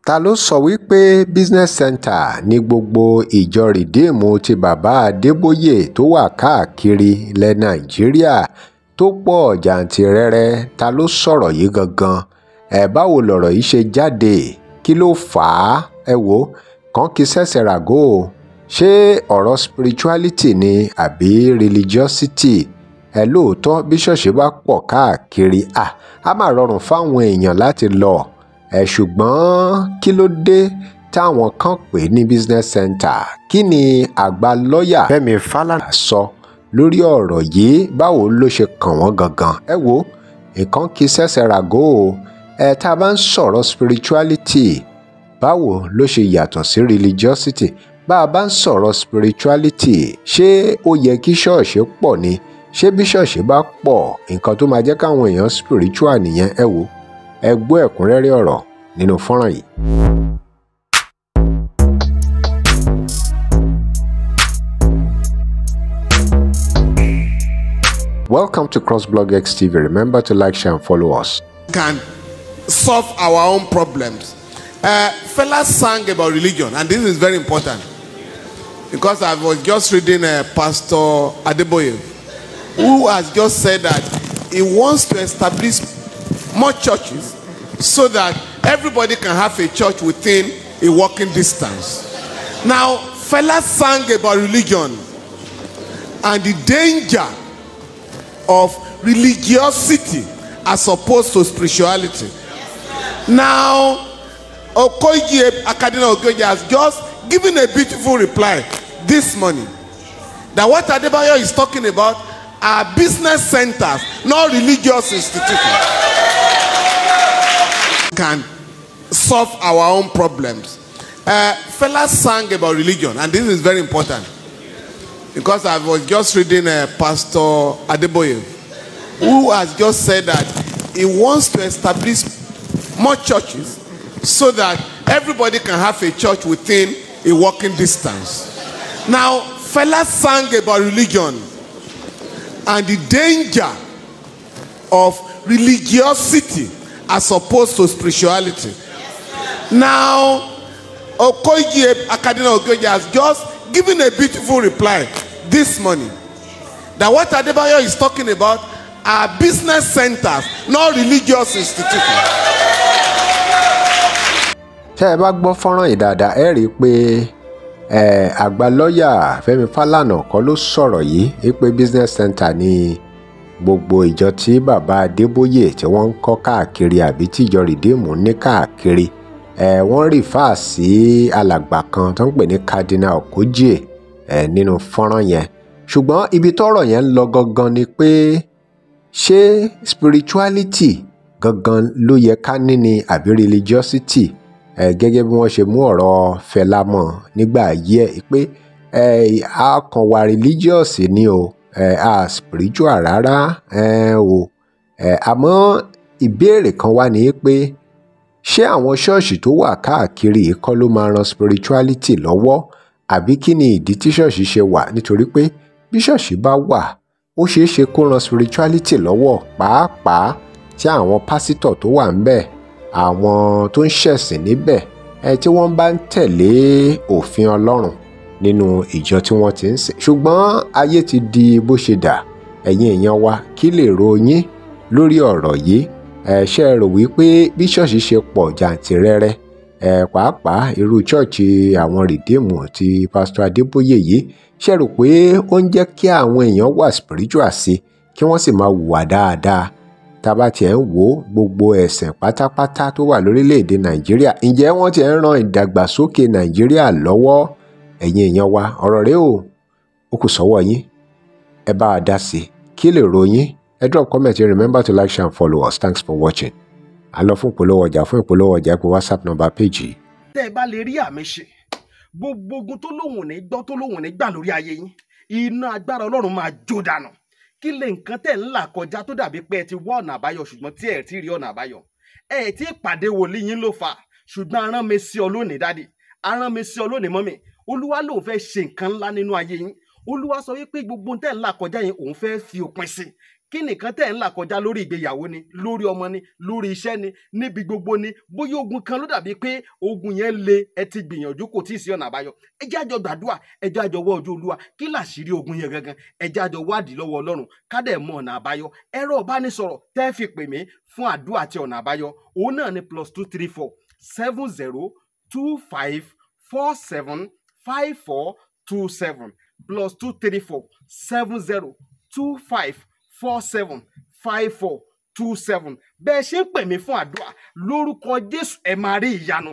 Ta ló sọ wípé business center ní gbogbo ìjọ rìdíìmù ti bàbá Adeboye tó wà káàkiri ilẹ̀ Nàìjíríà tó pọ̀ jàǹtìrẹrẹ? Ta ló sọ̀rọ̀ yìí gangan? Báwo lọ̀rọ̀ yìí ṣe jáde? Kí ló fà á? Ẹ wò kàn kí sẹ́sẹ̀ ràgó o. Ṣé ọ̀rọ̀ spirituality ni àbí religiosity? Lóòótọ́ bí ṣọ́ọ̀ṣì bá pọ̀ káàkiri á máa rọrùn fáwọn èèyàn láti lọ. Ṣùgbọ́n kí ló dé táwọn kan pè ní business center? Kí ni àgbà lọ́ọ̀yà Femi Falana sọ lórí ọ̀rọ̀ yìí? Báwo ló ṣe kàn wọ́n gangan? Ẹ wò nǹkan kí sẹ́sẹ̀ ràgó o. Tá a bá ń sọ̀rọ̀ spirituality, báwo ló ṣe yàtọ̀ sí religiosity? Bá a bá ń sọ̀rọ̀ spirituality, ṣé ó yẹ kí ṣọ́ọ̀ṣì pọ̀ ni? Ṣé bí ṣọ́ọ̀ṣì bá pọ̀ nǹkan tó máa jẹ́ káwọn èèyàn spiritual nìyẹn? Ẹ wò ẹ gbọ́ ẹ̀kúnrẹ́rẹ́ ọ̀rọ̀ nínú fọ́nrán yìí. Welcome to CrossBlogX TV. Remember to like, share and follow us. Can solve our own problems. Fela sang about religion, and this is very important because I was just reading Pastor Adeboye, who has just said that he wants to establish more churches so that everybody can have a church within a walking distance. Now, Fela sang about religion and the danger of religiosity as opposed to spirituality. Now, Akadina Okoye has just given a beautiful reply this morning that what Adeboye is talking about are business centers, not religious institutions. Can solve our own problems. Fela sang about religion, and this is very important because I was just reading Pastor Adeboye, who has just said that he wants to establish more churches so that everybody can have a church within a walking distance. Now, Fela sang about religion and the danger of religiosity as opposed to spirituality. Now, Akadina Okoye has just given a beautiful reply this morning that what Adeboye is talking about are business centers, not religious institutions. Tẹ́ ẹ bá gbọ́ fọ́nrán yìí dáadáa, ẹ rí i pé àgbà lọ́ọ̀yà Femi Falana kọ́ ló sọ̀rọ̀ yìí pé business center ni gbogbo ìjọ tí bàbá Adeboye tí wọ́n ń kọ́ káàkiri àbí tí ìjọ rìdíìmù ní káàkiri. Wọ́n rìfáà sí alàgbà kan tó ń pè ní Cardinal Okoye nínú fọ́nrán yẹn. Ṣùgbọ́n ibi tọ́rọ̀ yẹn ń lọ gangan ni pé ṣé spirituality gangan ló yẹ ká ní ni àbí religiosity? Gẹ́gẹ́ bí wọ́n ṣe mú ọ̀rọ̀ Fẹlá mọ́ nígbà ayé ẹ̀ pé a kàn wà religious ni o, a spiritual rárá o. Àmọ́ ìbéèrè kan wà ní pé ṣé àwọn ṣọ́ọ̀ṣì tó wà káàkiri kọ́ ló máa ran spirituality lọ́wọ́ àbí kí ni ìdí tí ṣọ́ọ̀ṣì ṣe wà? Nítorí pé bí ṣọ́ọ̀ṣì bá wà ó ṣeé ṣe kó ran spirituality lọ́wọ́, pàápàá tí àwọn pásítọ̀ tó wà ńbẹ̀, àwọn tó ń ṣẹ̀sìn níbẹ̀ tí wọ́n bá ń tẹ̀lé òfin Ọlọ́run nínú ìjọ tí wọ́n ti ń sìn. Ṣùgbọ́n ayé ti di bó ṣe dà. Ẹ̀yin èèyàn wa, kí lè ro yín lórí ọ̀rọ̀ yìí? Ṣé ẹ rò wípé bí ṣọ́ọ̀ṣì ṣe pọ̀ jàǹtìrẹrẹ, pàápàá irú ṣọ́ọ̀ṣì àwọn rìdíìmù ti Pastor Adeboye yìí, ṣé ẹ rò pé ó ń jẹ́ kí àwọn èèyàn wà spiritual sí kí wọ́n sì máa hùwà dáadáa? Tá bá tiẹ̀ ń wò gbogbo ẹ̀sìn pátápátá tó wà lórílẹ̀‐èdè Nàìjíríà, ǹjẹ́ wọ́n ti ń ran ìdàgbàsókè Nàìjíríà lọ́wọ́? Ẹ̀yin èèyàn wa, ọ̀rọ̀ rẹ o, ó kù sọ́wọ́ yín. Ẹ bá a dá sí i, kí lè ro yín? Ẹ drop comment here. Remember to like, share and follow us. Thanks for watching. A lọ fún ìpolówó ọjà pé WhatsApp number page. Tẹ́ ẹ bá lè rí àmì ṣe gbogbo ogun tó lóhùn ní gbọ́ tó lóhùn ní gbà lórí ayé yín, iná agbára Ọlọ́run máa jó dànù. Kí lè nǹkan tẹ́ ń là kọjá tó dàbí pé ẹ ti wá ọ̀nà àbáyọ ṣùgbọ́n tí ẹ ti rí ọ̀nà àbáyọ? Ẹ ti pàdé wòlíì yín ló fà, ṣùgbọ́n arán mi sí ọ lónìí dádì, arán mi sí ọ lónìí mọ́mì. Olúwa lòun fẹ́ ṣe nǹkan ńlá nínú ayé yín. Olúwa sọ wípé gbogbo tẹ́ ń là kọjá yín òun fẹ́ fi òpin sí. kí nìkan tẹ̀ ń là kọjá lórí ìgbéyàwó ni, lórí ọmọ ni, lórí iṣẹ́ ni, níbi gbogbo ni, bóyá ogun kan ló dàbí pé ogun yẹn le, ẹ ti gbìyànjú kò tí ì sí ọ̀nà àbáyọ. Ẹ jẹ́ àjọ gbàdúrà, ẹ jẹ́ àjọ wá ojú Olúwa, kí làṣírí ogun yẹn gangan, ẹ jẹ́ àjọ wádìí lọ́wọ́ Ọlọ́run ká dẹ̀ mọ ọ̀nà àbáyọ. Ẹ̀rọ ìbánisọ̀rọ̀ tẹ́ fi pè mí fún àdúrà àti ọ̀nà àbáyọ òun náà ni +234 70 25 47 5427 +234 70 25 47 5427. Bẹ́ẹ̀ ṣe ń pè mí fún àdúrà lórúkọ Jésù ẹ máa rí ìyanu.